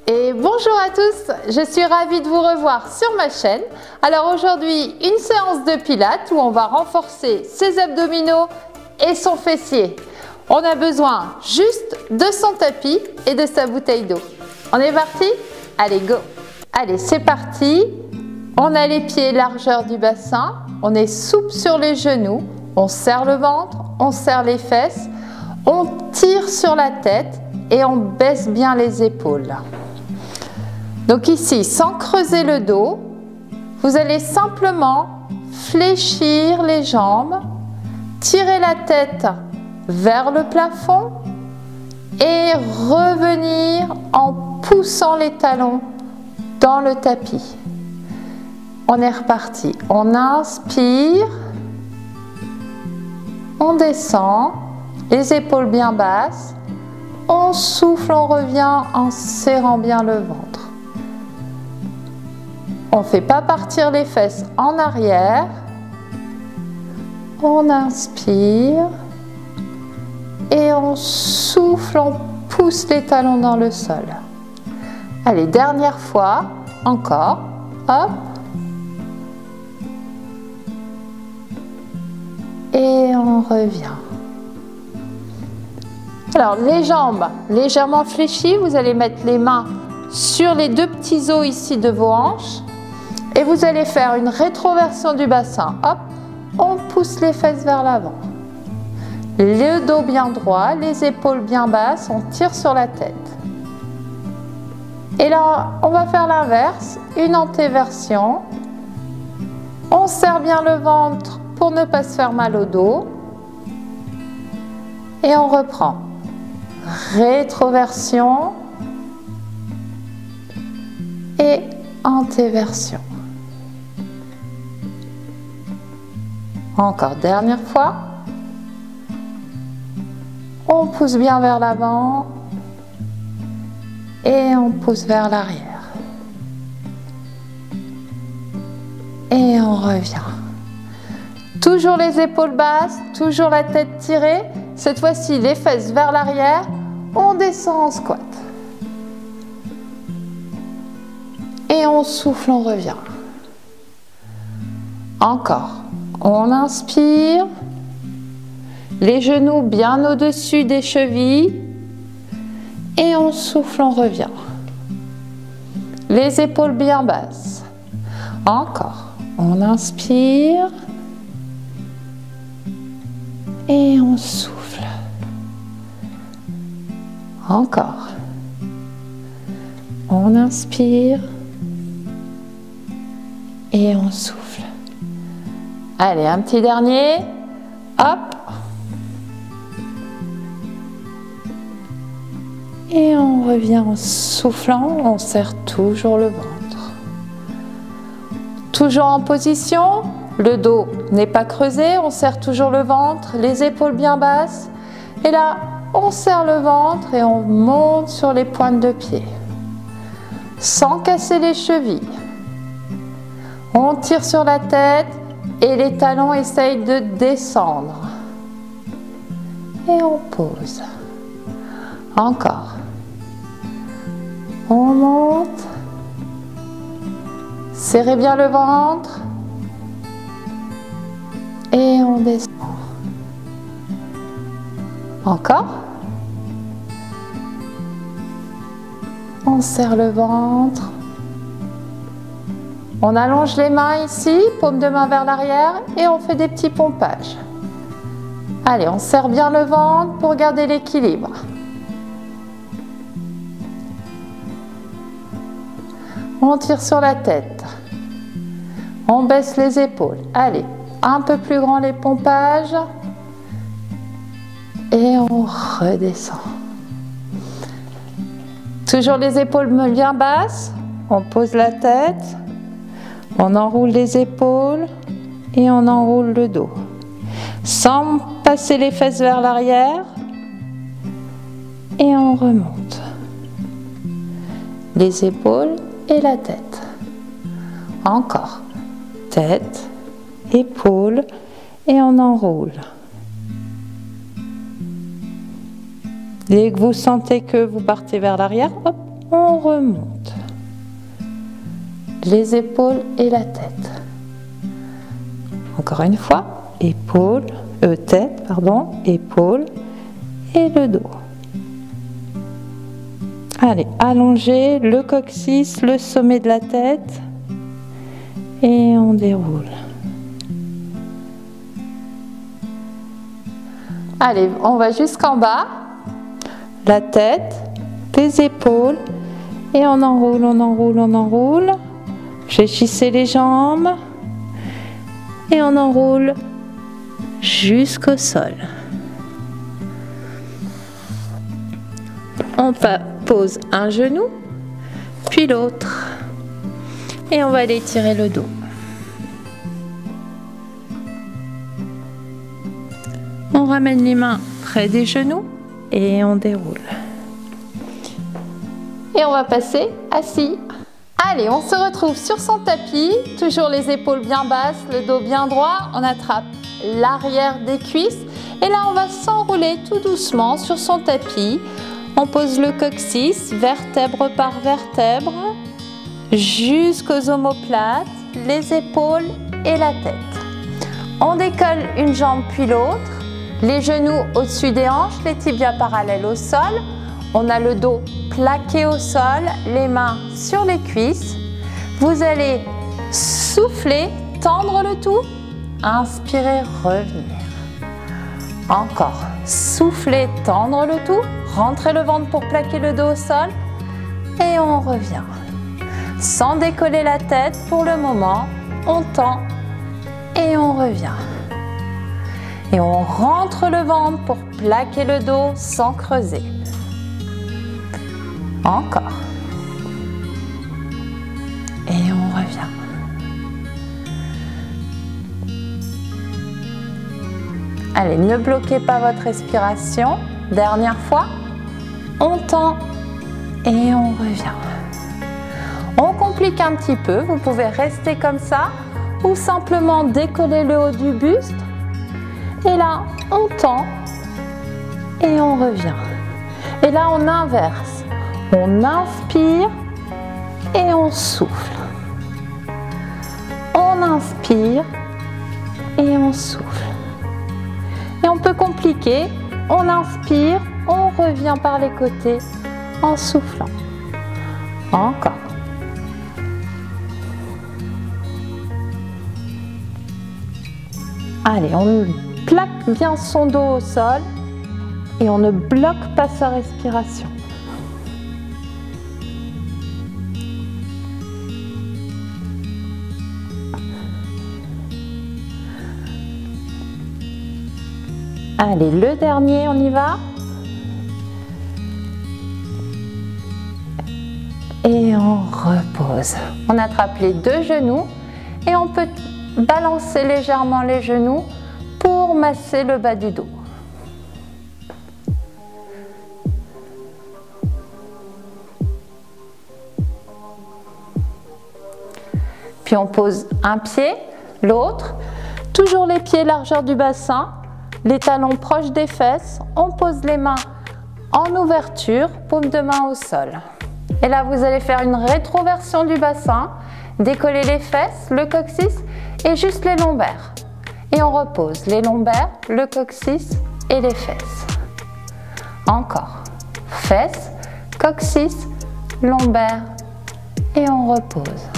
Et bonjour à tous, je suis ravie de vous revoir sur ma chaîne. Alors aujourd'hui, une séance de pilates où on va renforcer ses abdominaux et son fessier. On a besoin juste de son tapis et de sa bouteille d'eau. On est parti? Allez, go! Allez, c'est parti. On a les pieds largeur du bassin, on est souple sur les genoux, on serre le ventre, on serre les fesses, on tire sur la tête et on baisse bien les épaules. Donc ici, sans creuser le dos, vous allez simplement fléchir les jambes, tirer la tête vers le plafond et revenir en poussant les talons dans le tapis. On est reparti. On inspire, on descend, les épaules bien basses, on souffle, on revient en serrant bien le ventre. On ne fait pas partir les fesses en arrière. On inspire et on souffle, on pousse les talons dans le sol. Allez, dernière fois, encore, hop. Et on revient. Alors, les jambes légèrement fléchies, vous allez mettre les mains sur les deux petits os ici de vos hanches. Et vous allez faire une rétroversion du bassin. Hop, on pousse les fesses vers l'avant. Le dos bien droit, les épaules bien basses, on tire sur la tête. Et là, on va faire l'inverse, une antéversion. On serre bien le ventre pour ne pas se faire mal au dos. Et on reprend. Rétroversion et antéversion. Encore, dernière fois. On pousse bien vers l'avant et on pousse vers l'arrière. Et on revient. Toujours les épaules basses, toujours la tête tirée. Cette fois-ci, les fesses vers l'arrière. On descend en squat. Et on souffle, on revient. Encore. On inspire, les genoux bien au-dessus des chevilles et on souffle, on revient. Les épaules bien basses. Encore. On inspire et on souffle. Encore. On inspire et on souffle. Allez, un petit dernier. Hop. Et on revient en soufflant. On serre toujours le ventre. Toujours en position. Le dos n'est pas creusé. On serre toujours le ventre. Les épaules bien basses. Et là, on serre le ventre et on monte sur les pointes de pied. Sans casser les chevilles. On tire sur la tête. Et les talons essayent de descendre. Et on pose. Encore. On monte. Serrez bien le ventre. Et on descend. Encore. On serre le ventre. On allonge les mains ici, paume de main vers l'arrière et on fait des petits pompages. Allez, on serre bien le ventre pour garder l'équilibre. On tire sur la tête. On baisse les épaules. Allez, un peu plus grand les pompages. Et on redescend. Toujours les épaules bien basses. On pose la tête. On enroule les épaules et on enroule le dos. Sans passer les fesses vers l'arrière. Et on remonte. Les épaules et la tête. Encore. Tête épaule et on enroule. Dès que vous sentez que vous partez vers l'arrière, hop, on remonte. Les épaules et la tête. Encore une fois, épaule, tête, pardon, épaule et le dos. Allez, allongez le coccyx, le sommet de la tête et on déroule. Allez, on va jusqu'en bas. La tête, les épaules et on enroule, on enroule, on enroule. Fléchissez les jambes et on enroule jusqu'au sol. On pose un genou, puis l'autre et on va aller étirer le dos. On ramène les mains près des genoux et on déroule. Et on va passer assis. Allez, on se retrouve sur son tapis, toujours les épaules bien basses, le dos bien droit. On attrape l'arrière des cuisses et là on va s'enrouler tout doucement sur son tapis. On pose le coccyx, vertèbre par vertèbre, jusqu'aux omoplates, les épaules et la tête. On décolle une jambe puis l'autre. Les genoux au-dessus des hanches, les tibias parallèles au sol. On a le dos plaqué au sol, les mains sur les cuisses. Vous allez souffler, tendre le tout. Inspirez, revenir. Encore. Soufflez, tendre le tout. Rentrez le ventre pour plaquer le dos au sol. Et on revient. Sans décoller la tête pour le moment. On tend et on revient. Et on rentre le ventre pour plaquer le dos sans creuser. Encore. Et on revient. Allez, ne bloquez pas votre respiration. Dernière fois. On tend et on revient. On complique un petit peu. Vous pouvez rester comme ça ou simplement décoller le haut du buste. Et là, on tend et on revient. Et là, on inverse. On inspire et on souffle. On inspire et on souffle. Et on peut compliquer. On inspire, on revient par les côtés en soufflant. Encore. Allez, on plaque bien son dos au sol et on ne bloque pas sa respiration. Allez, le dernier, on y va. Et on repose. On attrape les deux genoux et on peut balancer légèrement les genoux pour masser le bas du dos. Puis on pose un pied, l'autre, toujours les pieds largeur du bassin, les talons proches des fesses, on pose les mains en ouverture, paume de main au sol. Et là vous allez faire une rétroversion du bassin, décoller les fesses, le coccyx et juste les lombaires. Et on repose les lombaires, le coccyx et les fesses. Encore. Fesses, coccyx, lombaires et on repose.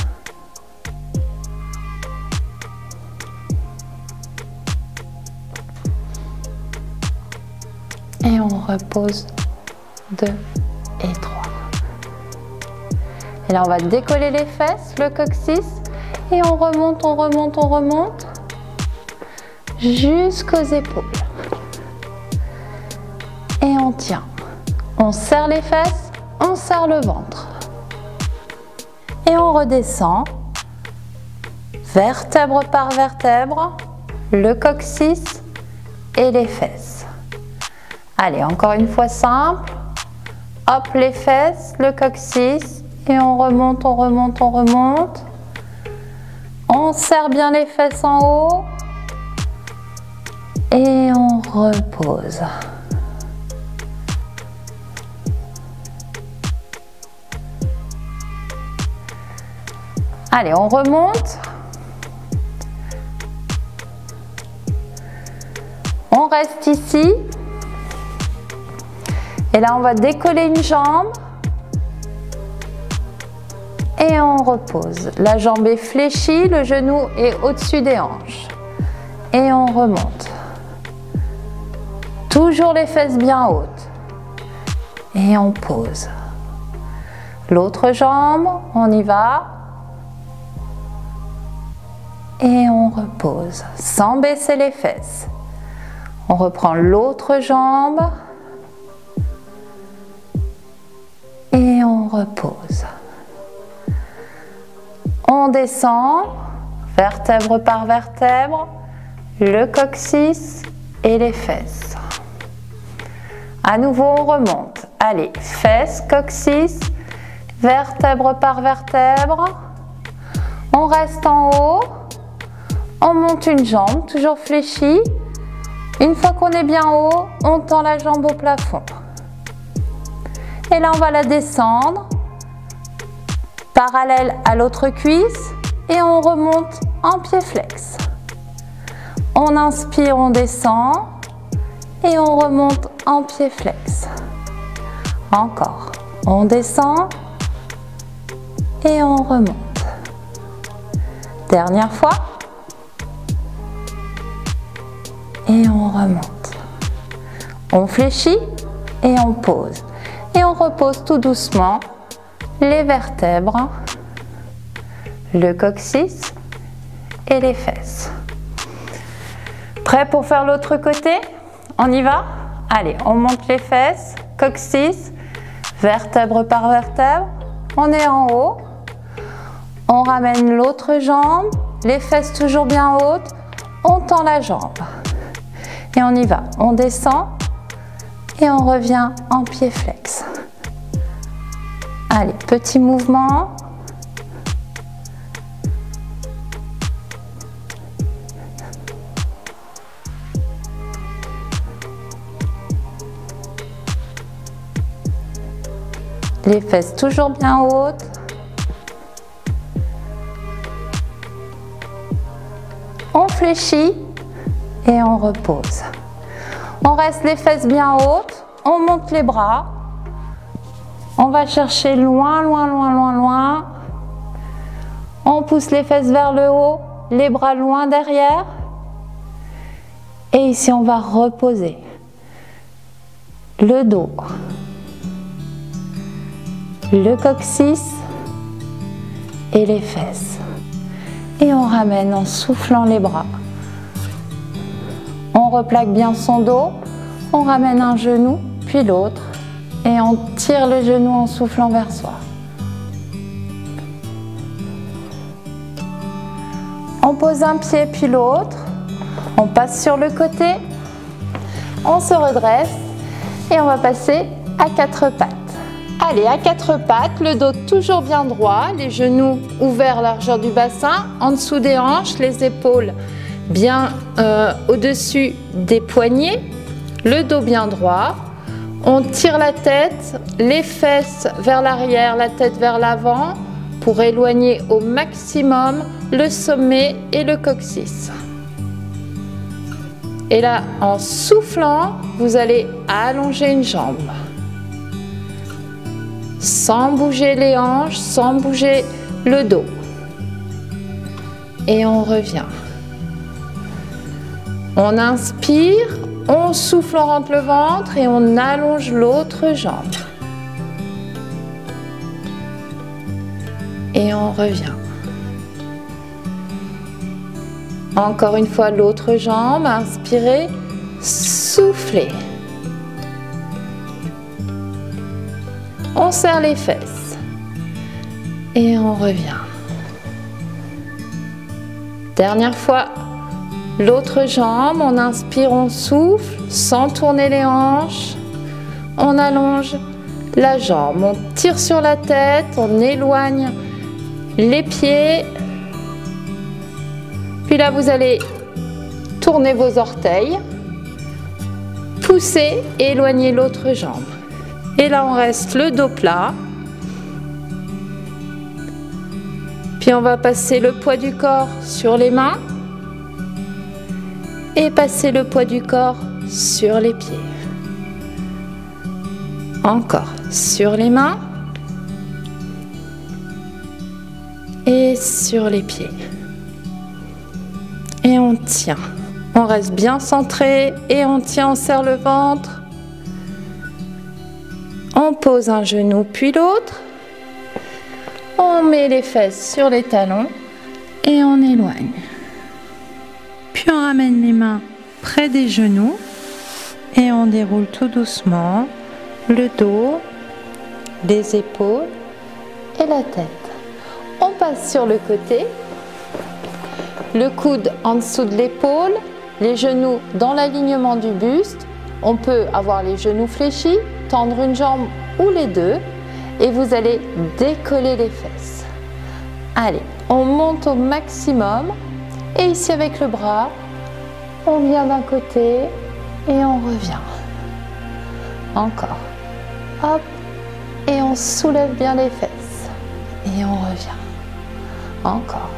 Et on repose 2 et 3. Et là on va décoller les fesses, le coccyx et on remonte, on remonte, on remonte jusqu'aux épaules. Et on tient. On serre les fesses, on serre le ventre. Et on redescend, vertèbre par vertèbre, le coccyx et les fesses. Allez, encore une fois simple. Hop, les fesses, le coccyx et on remonte, on remonte, on remonte On serre bien les fesses en haut et on repose. Allez, on remonte. On reste ici. Et là, on va décoller une jambe. Et on repose. La jambe est fléchie, le genou est au-dessus des hanches. Et on remonte. Toujours les fesses bien hautes. Et on pose. L'autre jambe, on y va. Et on repose, sans baisser les fesses. On reprend l'autre jambe. Et on repose. On descend, vertèbre par vertèbre, le coccyx et les fesses. À nouveau, on remonte. Allez, fesses, coccyx, vertèbre par vertèbre. On reste en haut. On monte une jambe, toujours fléchie. Une fois qu'on est bien haut, on tend la jambe au plafond. Et là, on va la descendre, parallèle à l'autre cuisse, et on remonte en pied flex. On inspire, on descend, et on remonte en pied flex. Encore. On descend, et on remonte. Dernière fois. Et on remonte. On fléchit et on pose. Et on repose tout doucement les vertèbres, le coccyx et les fesses. Prêt pour faire l'autre côté? On y va? Allez, on monte les fesses, coccyx, vertèbre par vertèbre. On est en haut. On ramène l'autre jambe, les fesses toujours bien hautes. On tend la jambe. Et on y va, on descend et on revient en pied flex. Allez, petit mouvement. Les fesses toujours bien hautes. On fléchit. Et on repose. On reste les fesses bien hautes, on monte les bras. On va chercher loin, loin, loin, loin, loin. On pousse les fesses vers le haut, les bras loin derrière. Et ici, on va reposer le dos, le coccyx et les fesses. Et on ramène en soufflant les bras. On replaque bien son dos, on ramène un genou, puis l'autre, et on tire le genou en soufflant vers soi. On pose un pied puis l'autre, on passe sur le côté, on se redresse et on va passer à quatre pattes. Allez, à quatre pattes, le dos toujours bien droit, les genoux ouverts largeur du bassin, en dessous des hanches, les épaules bien au-dessus des poignets, le dos bien droit. On tire la tête, les fesses vers l'arrière, la tête vers l'avant pour éloigner au maximum le sommet et le coccyx. Et là, en soufflant, vous allez allonger une jambe. Sans bouger les hanches, sans bouger le dos. Et on revient. On inspire, on souffle, on rentre le ventre et on allonge l'autre jambe. Et on revient. Encore une fois l'autre jambe, inspirez, soufflez. On serre les fesses et on revient. Dernière fois, l'autre jambe, on inspire, on souffle sans tourner les hanches. On allonge la jambe, on tire sur la tête, on éloigne les pieds Puis là, vous allez tourner vos orteils, pousser et éloigner l'autre jambe. Et là, on reste le dos plat. Puis on va passer le poids du corps sur les mains et passer le poids du corps sur les pieds. Encore sur les mains et sur les pieds. Et on tient. On reste bien centré et on tient, on serre le ventre. On pose un genou puis l'autre. On met les fesses sur les talons et on éloigne. Puis on ramène les mains près des genoux et on déroule tout doucement le dos, les épaules et la tête. On passe sur le côté, le coude en dessous de l'épaule, les genoux dans l'alignement du buste. On peut avoir les genoux fléchis, tendre une jambe ou les deux et vous allez décoller les fesses. Allez, on monte au maximum et ici avec le bras, on vient d'un côté et on revient. Encore. Hop, et on soulève bien les fesses et on revient. Encore.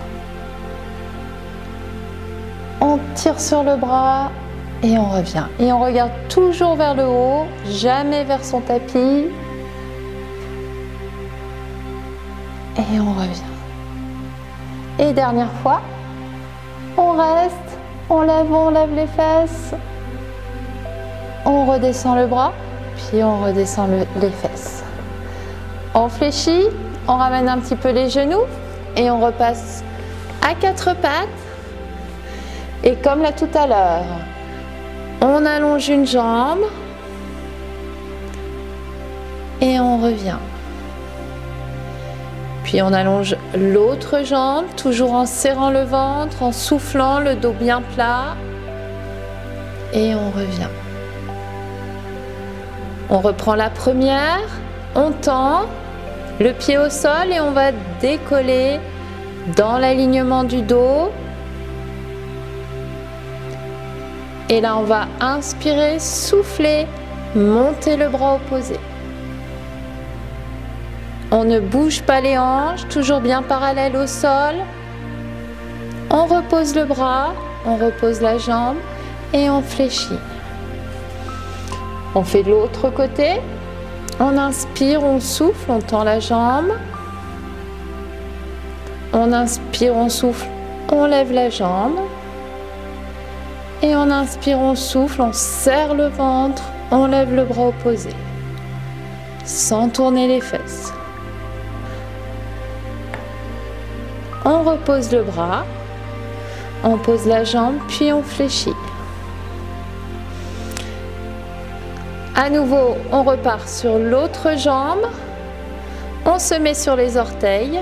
On tire sur le bras et on revient. Et on regarde toujours vers le haut, jamais vers son tapis. Et on revient. Et dernière fois, on reste, on lève les fesses. On redescend le bras, puis on redescend les fesses. On fléchit, on ramène un petit peu les genoux et on repasse à quatre pattes. Et comme là tout à l'heure, on allonge une jambe et on revient. Puis on allonge l'autre jambe, toujours en serrant le ventre, en soufflant, le dos bien plat. Et on revient. On reprend la première, on tend le pied au sol et on va décoller dans l'alignement du dos. Et là, on va inspirer, souffler, monter le bras opposé. On ne bouge pas les hanches, toujours bien parallèles au sol. On repose le bras, on repose la jambe et on fléchit. On fait de l'autre côté. On inspire, on souffle, on tend la jambe. On inspire, on souffle, on lève la jambe. Et on inspire, on souffle, on serre le ventre, on lève le bras opposé. Sans tourner les fesses. On repose le bras, on pose la jambe, puis on fléchit. À nouveau, on repart sur l'autre jambe. On se met sur les orteils.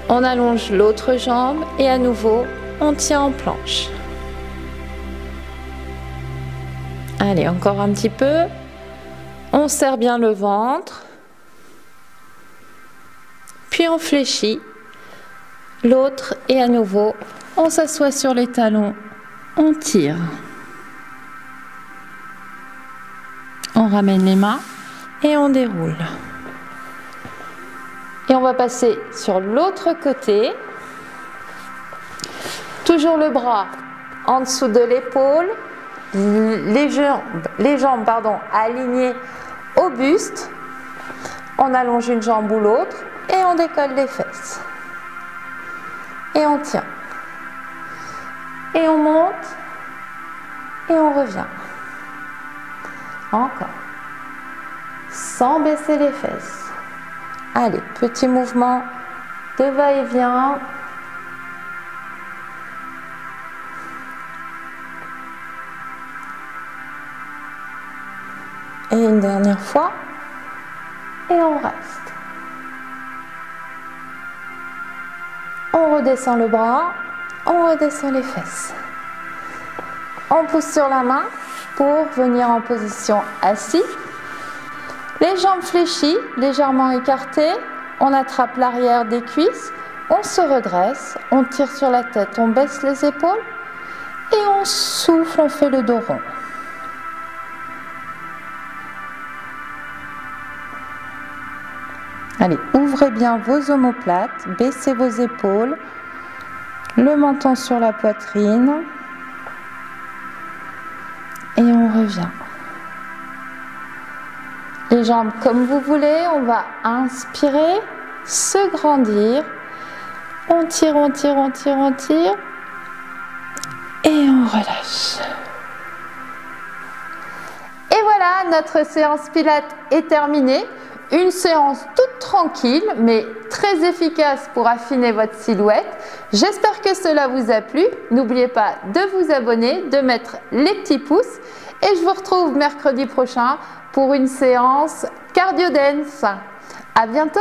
On allonge l'autre jambe et à nouveau, on tient en planche. Allez, encore un petit peu. On serre bien le ventre. Puis on fléchit. L'autre et à nouveau, on s'assoit sur les talons. On tire. On ramène les mains et on déroule. Et on va passer sur l'autre côté. Toujours le bras en dessous de l'épaule. Les jambes alignées au buste. On allonge une jambe ou l'autre et on décolle les fesses. Et on tient. Et on monte et on revient. Encore. Sans baisser les fesses. Allez, petit mouvement de va-et-vient. Et une dernière fois. Et on reste. On redescend le bras. On redescend les fesses. On pousse sur la main pour venir en position assis. Les jambes fléchies, légèrement écartées. On attrape l'arrière des cuisses. on se redresse, on tire sur la tête, on baisse les épaules et on souffle, on fait le dos rond. Allez, ouvrez bien vos omoplates, baissez vos épaules, le menton sur la poitrine et on revient. Les jambes comme vous voulez, on va inspirer, se grandir, on tire, on tire, on tire, on tire et on relâche. Et voilà, notre séance Pilates est terminée. Une séance toute tranquille mais très efficace pour affiner votre silhouette. J'espère que cela vous a plu. N'oubliez pas de vous abonner, de mettre les petits pouces et je vous retrouve mercredi prochain pour une séance cardio dance. À bientôt!